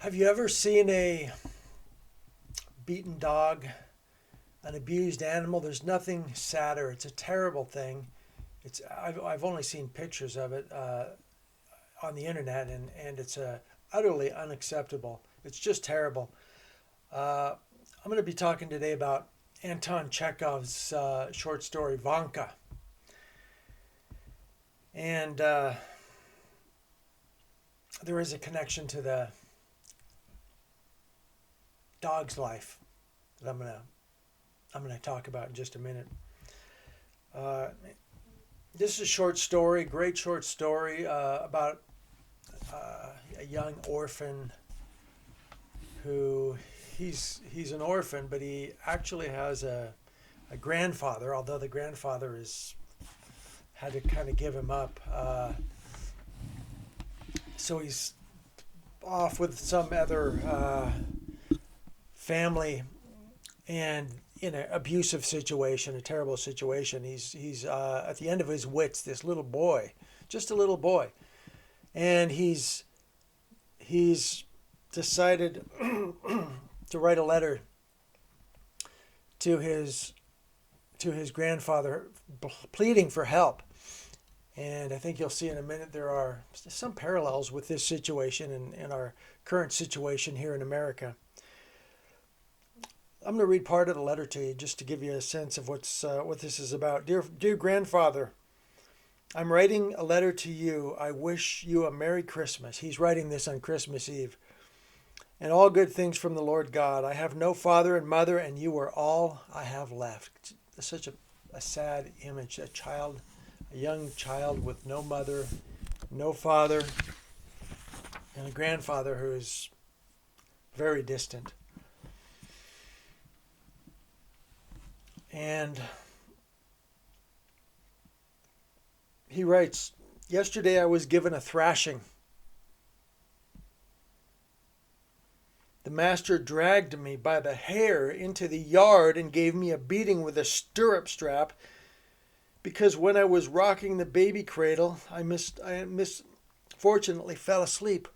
Have you ever seen a beaten dog, an abused animal? There's nothing sadder. It's a terrible thing. I've only seen pictures of it on the internet, and it's utterly unacceptable. It's just terrible. Uh, I'm going to be talking today about Anton Chekhov's short story Vanka, and there is a connection to the dog's life that I'm gonna talk about in just a minute. Uh, this is a short story, great short story about a young orphan who he's an orphan, but he actually has a grandfather. Although the grandfather is had to kind of give him up, so he's off with some other family and in an abusive situation, a terrible situation. He's at the end of his wits. This little boy, just a little boy, and he's decided to write a letter to his grandfather, pleading for help. And I think you'll see in a minute there are some parallels with this situation and our current situation here in America. I'm going to read part of the letter to you just to give you a sense of what this is about. Dear grandfather, I'm writing a letter to you. I wish you a Merry Christmas. He's writing this on Christmas Eve. And all good things from the Lord God. I have no father and mother, and you are all I have left. It's such a sad image. A young child with no mother, no father, and a grandfather who is very distant. And he writes, yesterday I was given a thrashing. The master dragged me by the hair into the yard and gave me a beating with a stirrup strap because when I was rocking the baby cradle, I misfortunately fell asleep.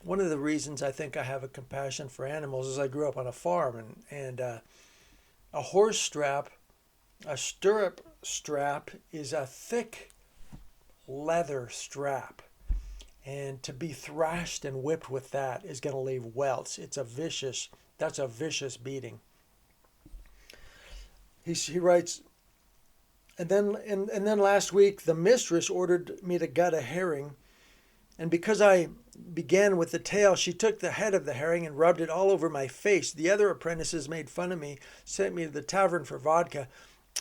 One of the reasons I think I have a compassion for animals is I grew up on a farm, and a horse strap, a stirrup strap, is a thick leather strap. And to be thrashed and whipped with that is going to leave welts. That's a vicious beating. He writes, and then last week the mistress ordered me to gut a herring, and because I began with the tail, she took the head of the herring and rubbed it all over my face. The other apprentices made fun of me, sent me to the tavern for vodka,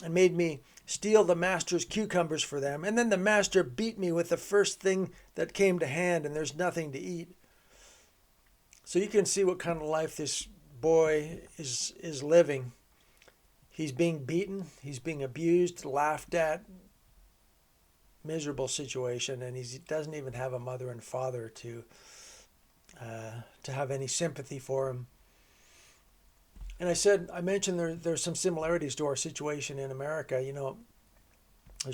and made me steal the master's cucumbers for them. And then the master beat me with the first thing that came to hand, and there's nothing to eat. So you can see what kind of life this boy is living. He's being beaten, he's being abused, laughed at, miserable situation, and he doesn't even have a mother and father to have any sympathy for him. And I mentioned there's some similarities to our situation in America. You know, there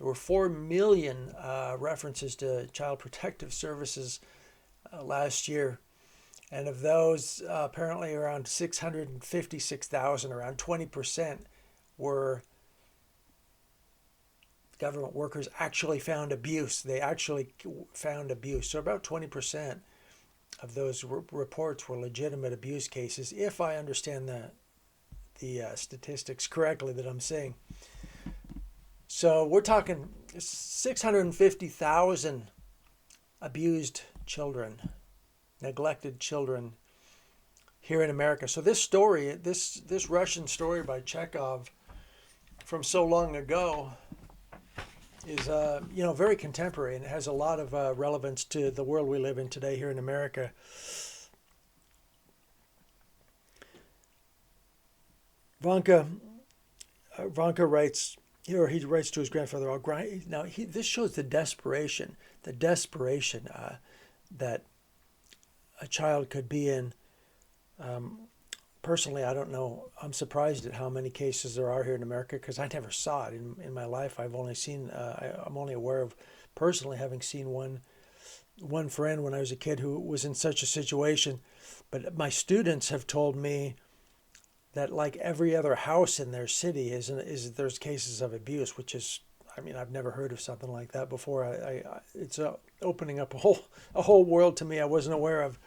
were 4 million references to Child Protective Services last year. And of those, apparently around 656,000, around 20% were government workers actually found abuse. They actually found abuse. So about 20% of those reports were legitimate abuse cases, if I understand the statistics correctly that I'm saying. So we're talking 650,000 abused children, neglected children here in America. So this story, this Russian story by Chekhov from so long ago is very contemporary, and it has a lot of relevance to the world we live in today here in America. Vanka writes here. He writes to his grandfather. Now this shows the desperation that a child could be in. Personally, I don't know. I'm surprised at how many cases there are here in America because I never saw it in my life. I've only seen. I'm only aware of personally having seen one one friend when I was a kid who was in such a situation. But my students have told me that like every other house in their city is there's cases of abuse, which is, I mean, I've never heard of something like that before. It's opening up a whole world to me I wasn't aware of.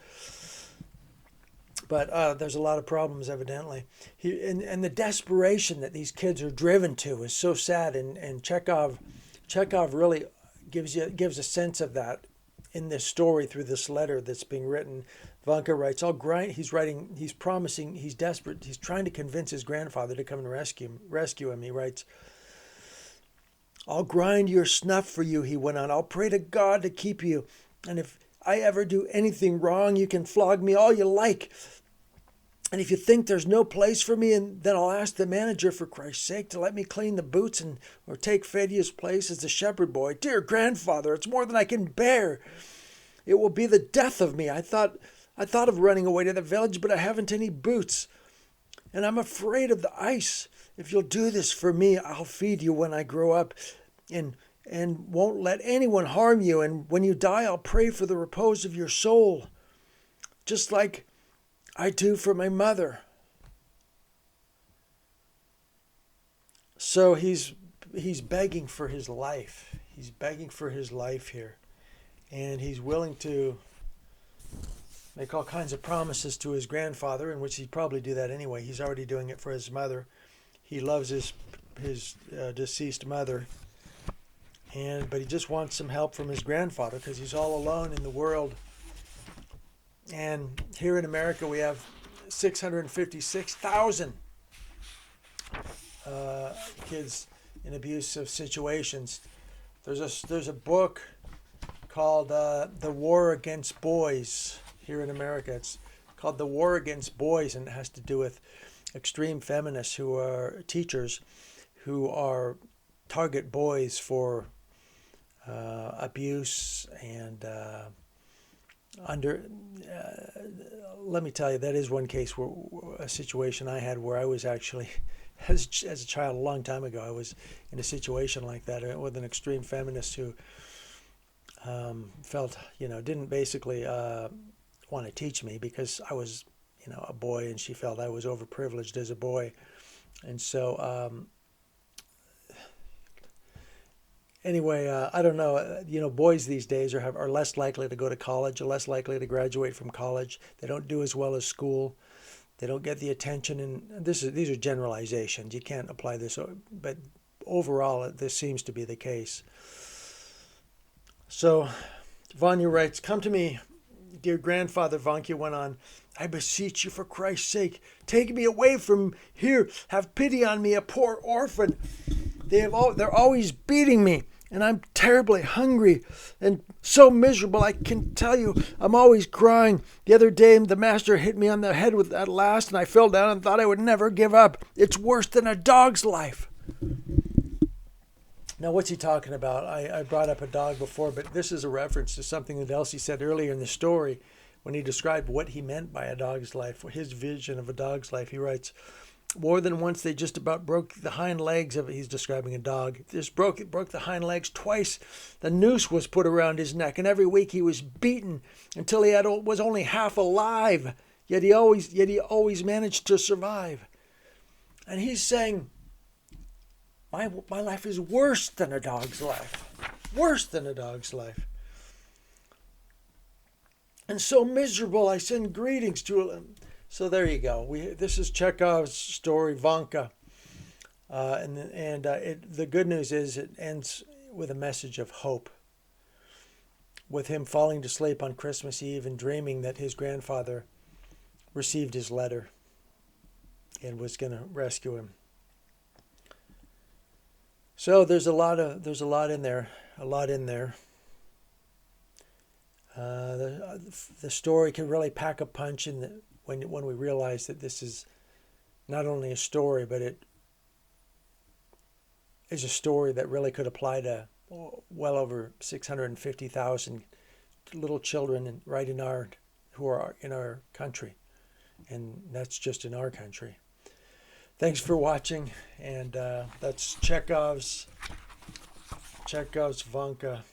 But there's a lot of problems, evidently. And the desperation that these kids are driven to is so sad. And Chekhov really gives a sense of that in this story through this letter that's being written. Vanka writes, he's promising, he's desperate, he's trying to convince his grandfather to come and rescue him. He writes, I'll grind your snuff for you, he went on. I'll pray to God to keep you. And if I ever do anything wrong, you can flog me all you like. And if you think there's no place for me, and then I'll ask the manager, for Christ's sake, to let me clean the boots or take Fedia's place as the shepherd boy. Dear grandfather, it's more than I can bear. It will be the death of me. I thought of running away to the village, but I haven't any boots. And I'm afraid of the ice. If you'll do this for me, I'll feed you when I grow up and won't let anyone harm you. And when you die, I'll pray for the repose of your soul, just like I do for my mother. So he's begging for his life. He's begging for his life here. And he's willing to make all kinds of promises to his grandfather, in which he'd probably do that anyway. He's already doing it for his mother. He loves his deceased mother. But he just wants some help from his grandfather because he's all alone in the world. And here in America, we have 656,000 kids in abusive situations. There's a book called The War Against Boys here in America. It's called The War Against Boys, and it has to do with extreme feminists who are teachers who are target boys for abuse and let me tell you, that is one case where a situation I had where I was actually, as a child a long time ago, I was in a situation like that with an extreme feminist who felt, didn't basically want to teach me because I was, a boy, and she felt I was overprivileged as a boy. And so anyway, I don't know. Boys these days are less likely to go to college, are less likely to graduate from college. They don't do as well as school. They don't get the attention. And these are generalizations. You can't apply this, but overall, this seems to be the case. So, Vanya writes, "Come to me, dear grandfather," Vanka went on. "I beseech you, for Christ's sake, take me away from here. Have pity on me, a poor orphan. They're always beating me, and I'm terribly hungry and so miserable. I can tell you, I'm always crying. The other day, the master hit me on the head at last, and I fell down and thought I would never give up. It's worse than a dog's life." Now, what's he talking about? I brought up a dog before, but this is a reference to something that Elsie said earlier in the story when he described what he meant by a dog's life, his vision of a dog's life. He writes, "More than once they just about broke the hind legs of it." He's describing a dog. Just broke the hind legs twice. The noose was put around his neck, and every week he was beaten until he was only half alive. Yet he always managed to survive. And he's saying, my life is worse than a dog's life. Worse than a dog's life. And so miserable, I send greetings to him. So there you go. This is Chekhov's story, Vanka. The good news is it ends with a message of hope. With him falling to sleep on Christmas Eve and dreaming that his grandfather received his letter and was going to rescue him. So there's a lot in there. The story can really pack a punch when we realize that this is not only a story, but it is a story that really could apply to well over 650,000 little children who are in our country, and that's just in our country. Thanks for watching, and that's Chekhov's Vanka.